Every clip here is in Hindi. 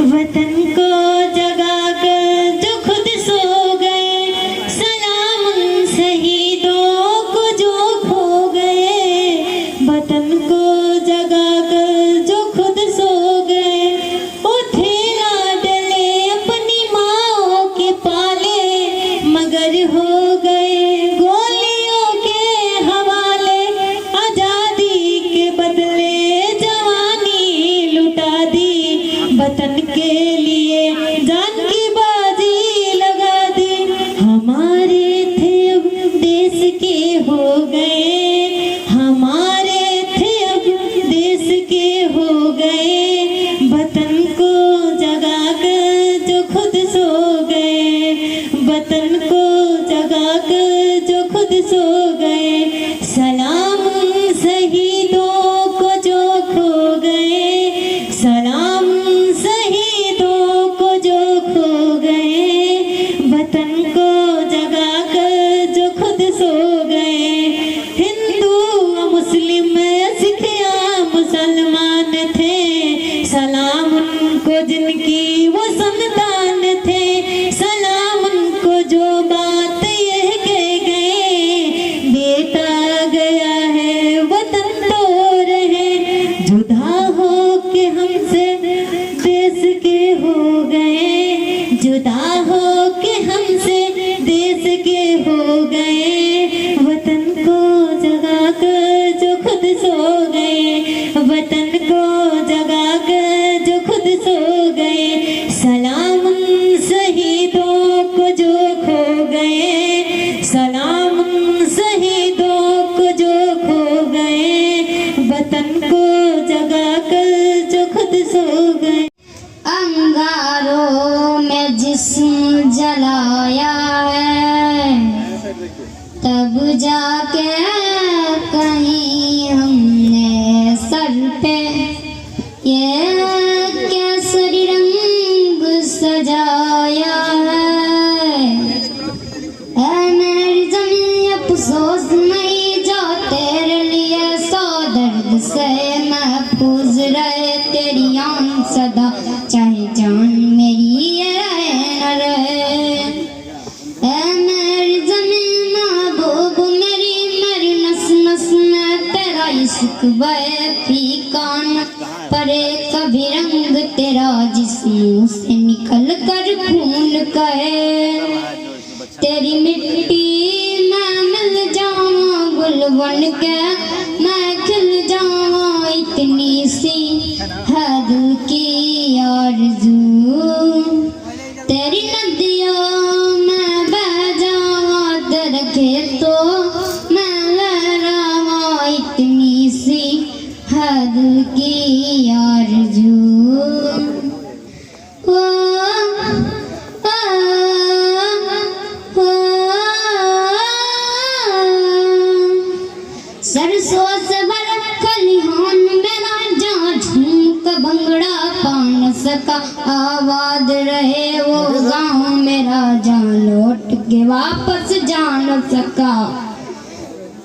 वतन को जगा कर जो खुद सो गए, सलाम उन शहीदों को जो खो गए। वतन को जगा कर जो खुद सो गए, उठे लाडले अपनी माओ के पाले, मगर हो गए गोलियों के हवाले। आजादी के बदले जवानी लुटा दी, वतन के लिए जान की बाजी लगा दी। हमारे थे अब देश के हो गए, हमारे थे अब देश के हो गए। वतन को जगा कर जो खुद सो गए, वतन को जगा कर जो खुद सो गए। सलाम उन शहीदों को जो खो गए, सलाम उन शहीदों को जो खो गए। वतन को जगा कर जो खुद सो गए। हिंदू मुस्लिम सिख या मुसलमान थे, सलाम उनको जिनकी वो संतान थे। सलाम उनको जो बात यह कह गए, बेटा गया है वतन तो रहे। जुदा हो के हमसे देश के हो गए, जुदा हो के हमसे देश के हो गए। वतन को जगा कर जो खुद सो गए, वतन को जगा कर जो खुद सो गए। सलाम उन शहीदों को जो खो गए, सलाम उन शहीदों को जो खो गए। वतन को जगा कर जो खुद सो गए। अंगारों में जिस्म जलाया है, तब जाके कहीं हमने सर पे ये केसरी रंग सजाया है। मेरी ज़मीं अफसोस नहीं जो तेरे लिए सौ दर्द से महफूज रहे। तेरी आन सदा चाहे जान मेरी ये रहे न रहे। मेरी ज़मीं महबूब मेरी नस नस में तेरा इश्क बहे। फीका न पड़े कभी रंग तेरा जिस्म से निकल कर खून कहे। तेरी मिट्टी में मिल जाऊं गुल बन के, मैं खिल जाऊं इतनी सी है दिल की आरज़ू। तेरी नदियों में बह जाऊं तेरे खेतों में लहराऊं इतनी सी है दिल की आरज़ू। सरसों से भरा खलिहान मेरा, जहाँ झूम का भंगड़ा पा न सका। आबाद रहे वो गाँव मेरा, जहाँ लौट के वापस जा न सका।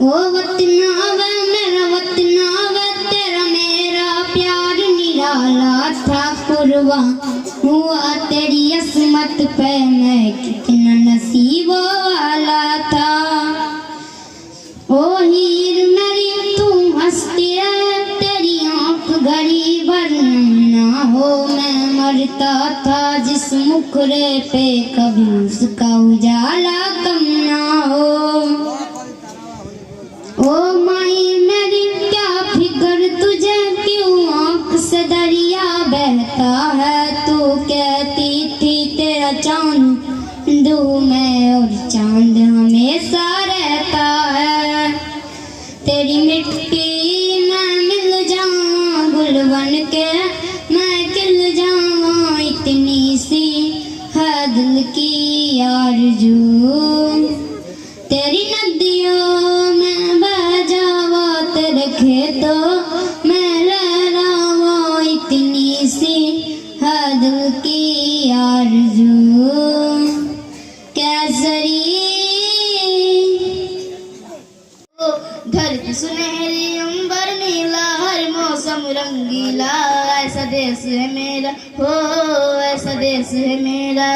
ओ वतन आवे मेरा वतन आवे, तेरा मेरा प्यार निराला था। कुर्बान हुआ तेरी असमत पे मैं कितना नसीब वाला था। ओ हीर मेरी तू हंसती रहे, तेरी आँख घड़ी भर ना हो। मैं मरता था जिस मुखरे पे कभी उसका उजाला कम ना हो। ओ माई मेरी क्या फिक्र तुझे, क्यों आँख से दरिया बहता है। तू कहती थी तेरा चांद दू मैं और चांद हमेशा रहता है। तेरी मिट्टी में मिल जाऊं गुल बन के, मैं खिल जाऊं इतनी सी है दिल की आरज़ू। तेरी नदियों में बह जावा तेरे खेतों में लहरावा इतनी सी है दिल की आरज़ू। केसरी धरती सुनहरी अंबर नीला, हर मौसम रंगीला, ऐसा देश है मेरा हो ऐसा देश है मेरा,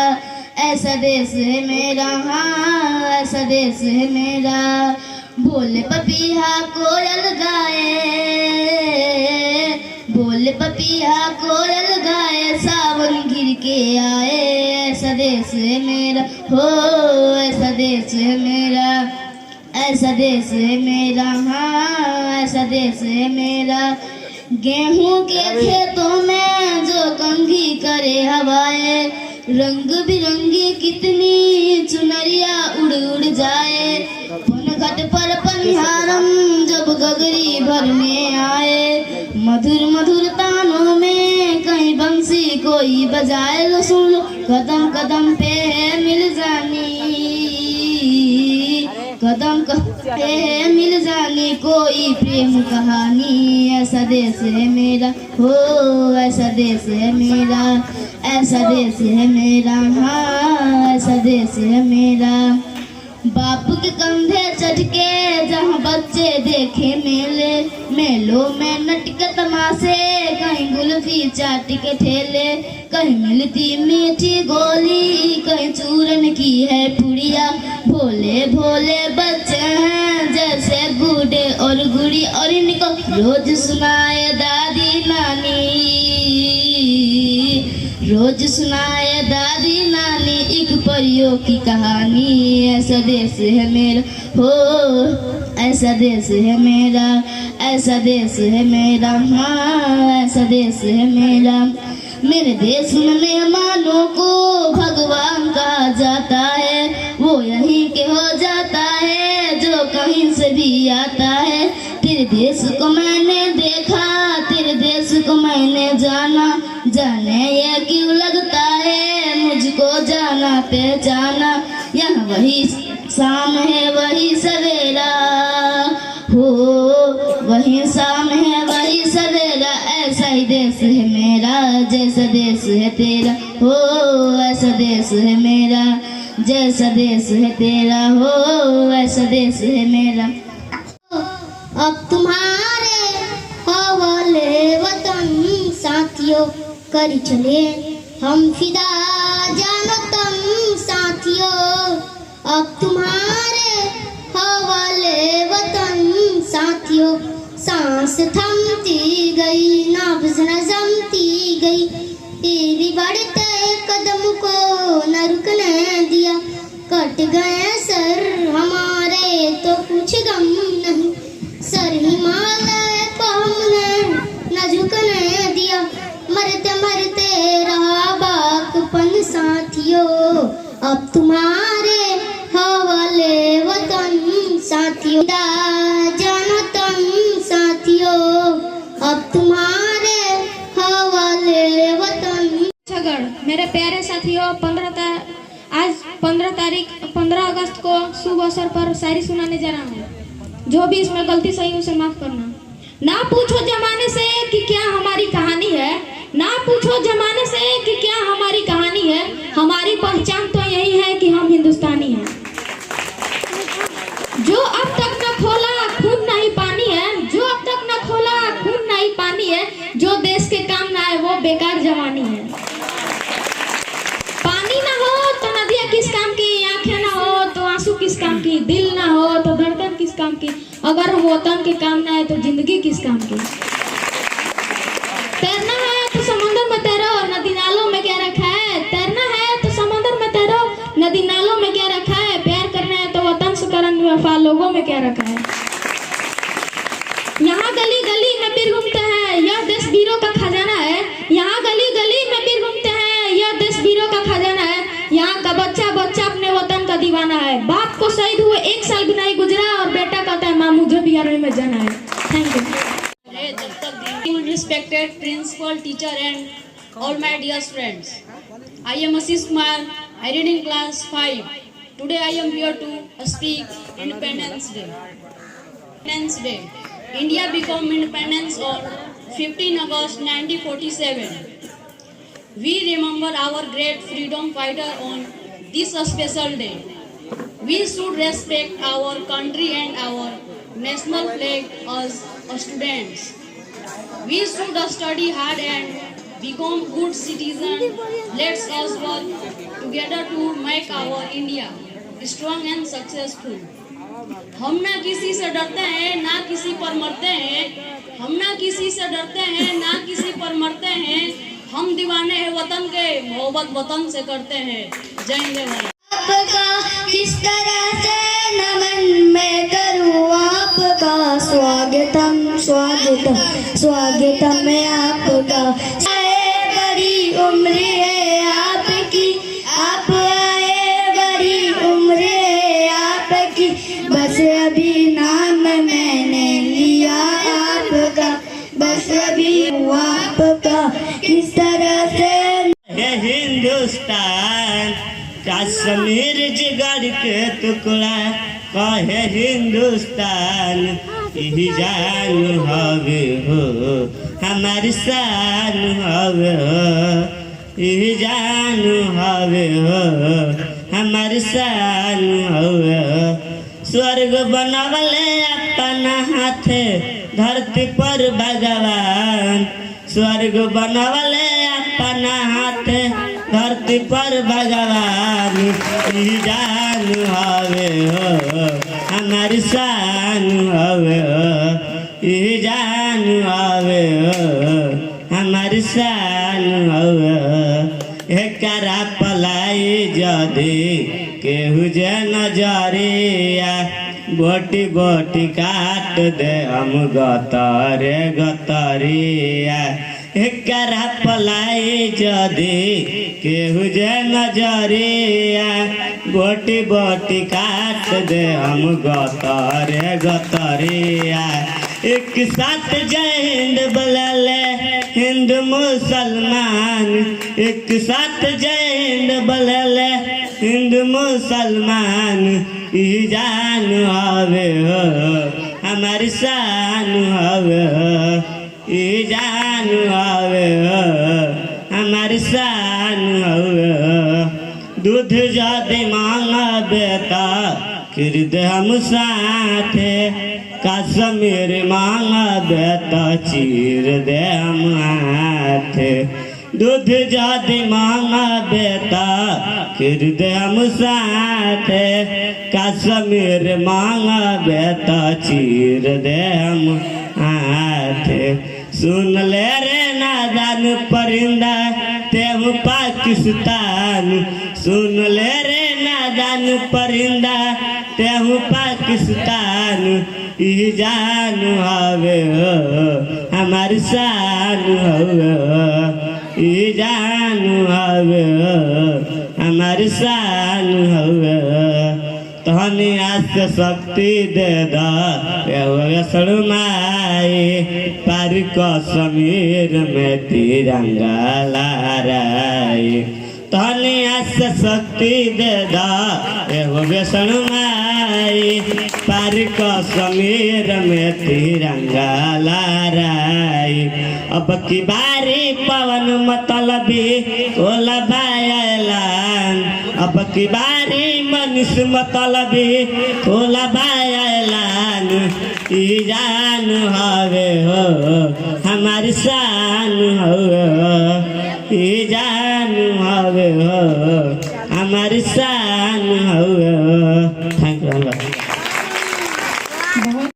ऐसा देश है मेरा, हाँ ऐसा देश है मेरा। बोले पपीहा कोयल गाए, बोले पपीहा कोयल गाए, सावन गिर के आए, ऐसा देश है मेरा, हो ऐसा देश है मेरा, ऐसा देश है मेरा, हाँ ऐसा देश है मेरा। गेहूं के खेतों में जो कंघी करे हवाएं, रंग बिरंगी कितनी चुनरिया उड़ उड़ जाए। पनघट पर पनिहारम जब गगरी भरने आए, मधुर मधुर तानों में कहीं बंसी कोई बजाए। लो सुन लो कदम कदम पे है मिल जानी, कदम पे है मिल जानी कोई प्रेम कहानी। ऐसा देश है मेरा, हो ऐसा देश है मेरा, ऐसा देश है मेरा, हाँ ऐसा देश है मेरा। बाप के कंधे चढ़ के जहाँ बच्चे देखे मेले, मेलों में नटके तमाशे, कहीं गुल्फी चाट के ठेले, कहीं मिलती मीठी गोली, कहीं चूरन की है पुड़िया। भोले भोले बच्चे हैं जैसे बूढ़े और गुड़ी, और इनको रोज सुनाए दादी नानी, रोज सुनाए दादी नानी एक परियों की कहानी। ऐसा देश है मेरा, हो ऐसा देश है मेरा, ऐसा देश है मेरा, हाँ ऐसा देश है मेरा। मेरे देश में मेहमानों को भगवान कहा जाता है, वो यहीं के हो जाता है जो कहीं से भी आता है। तेरे देश को मैंने देखा, तेरे देश को मैंने जाना, जाने ये क्यों लगता है मुझको जाना पहचाना। यहाँ वही शाम है वही सवेरा, हो वही शाम है वही सवेरा। ऐसा ही देश है मेरा जैसा देश है तेरा, हो ऐसा देश है मेरा जैसा देश है तेरा, हो ऐसा देश है मेरा। अब तुम्हारे हवाले वतन साथियों, कर चले हम फिदा जानतम साथियों। अब तुम्हारे हवाले वतन साथियों, सांस थमती गई नब्ज़ न जमती गई, तेरी बढ़ते कदम को न रुकने दिया। कट गए सर हमारे तो कुछ गम नहीं, सर हिमालय को हमने न झुकने दिया। मरते मरते रहा बाकपन साथियों, अब तुम्हारे हवाले वतन साथियों, जानो तुम साथियों, अब तुम्हारे हवाले वतन। मेरे प्यारे साथियों, आज 15 अगस्त को शुभ अवसर पर शायरी सुनाने जा रहा हूँ। जो भी इसमें गलती सही उसे माफ करना। ना पूछो जमाने से कि क्या हमारी कहानी है, ना पूछो जमाने से कि क्या हमारी कहानी है, हमारी पहचान तो यही है कि हम हिंदुस्तानी हैं। जो अब तक न खोला खून नहीं पानी है, जो अब तक न खोला खून नहीं पानी है, जो देश के काम ना आए वो बेकार जवानी है। पानी ना हो तो नदियाँ किस काम की, आंखें ना हो तो आंसू किस काम की, दिल ना हो तो धड़कन किस काम की, अगर हम वतन के काम ना आए तो जिंदगी किस काम की। तैरना है तो समुद्र में तैरो, नदी नालों में क्या रखा है। तैरना है तो समुद्र में तैरो, नदी नालों में क्या रखा है। प्यार करना है तो वतन से करन वफा लोगों में क्या रखा है। यहाँ गली गली में पीर घूमते हैं, यह देश वीरों का खजाना है। यहाँ गली गली में पीर घूमते हैं, यह देश वीरों का खजाना है। यहाँ का बच्चा बच्चा अपने वतन का दीवाना है। बाप को शहीद हुए 1 साल भी नहीं गुजरा और बेटा कहता है माँ मुझे भी आर्मी में जाना है। Thank you. Respected principal, teacher and all my dear friends, I am Ashish Kumar. I read in class 5. Today I am here to speak Independence Day. Independence Day. India became independence on 15 August 1947. We remember our great freedom fighter on this special day. We should respect our country and our national flag as students. We should study hard and become good citizen. Let's us work together to make our India strong and successful. हम ना किसी से डरते हैं, ना किसी पर मरते हैं। हम ना किसी से डरते हैं, ना किसी पर मरते हैं। हम दीवाने हैं वतन के, मोहब्बत वतन से करते हैं। जय हिंद, जय भारत। आपका किस तरह से नमन मैं करूं, आपका स्वागतम स्वागतम स्वागतम है आपका। बड़ी उम्र है आपकी, आप आए बड़ी उम्र है आपकी, बस अभी नाम मैंने लिया आपका, बस अभी आपका किस तरह से। ये हिंदुस्तान कश्मीर जिगर के टुकड़ा कहे हिंदुस्तान, यही जान हवे हो हमारी शान हवे हो, यही जान हवे हो हमारी शान हवे हो। स्वर्ग बनवले अपना हाथे धरती पर भगवान, स्वर्ग बनवले अपना हाथे धरती पर भगवान, यही जान हवे हो हमारी शान हवे हो, यही जान हवे हो हमारी शान हवे हो। एकरा पलाई जदी केहू जे नजरिया, गोटी गोटी काट दे हम गतरे गतरिया। एकरा पलाई जदी केहू जे नजरिया, गोटी गोटी काट दे हम गतरे गतरिया। एक साथ जय हिंद बोलले हिंदू मुसलमान, एक साथ जय हिंद बोलले हिंदू मुसलमान, यही जान हवे हो हमारी शान हवे हो, यही जान हवे हो हमारी शान हवे हो। दूध जादे मांगबे ता खरीद हम साथे, कश्मीर मांगबे ता चीर दे हम हाथे। दूध जादे मांगबे ता खरीद हम साथे, कश्मीर मांगबे ता चीर दे हम हाथे। सुन ले रे नादान परिंदा तेहु पाकिस्तान, सुन ले रे नादान परिंदा तेहु पाकिस्तान, यही जान हवे हो हमारी शान हवे हो, यही जान हवे हो हमारी शान हवे हो। तहनी आस शक्ति दे दा सड़माई, पार कश्मीर में तिरंगा लहराई। तहनी आस शक्ति दे दा सड़माई, पार कश्मीर में तिरंगा लहराई। अब की बारी पवन मतलबी ओला बायलान, अब की बारी मनुष्य मतलबी ओला बायलान, ई जान हवे हो हमारी शान हवे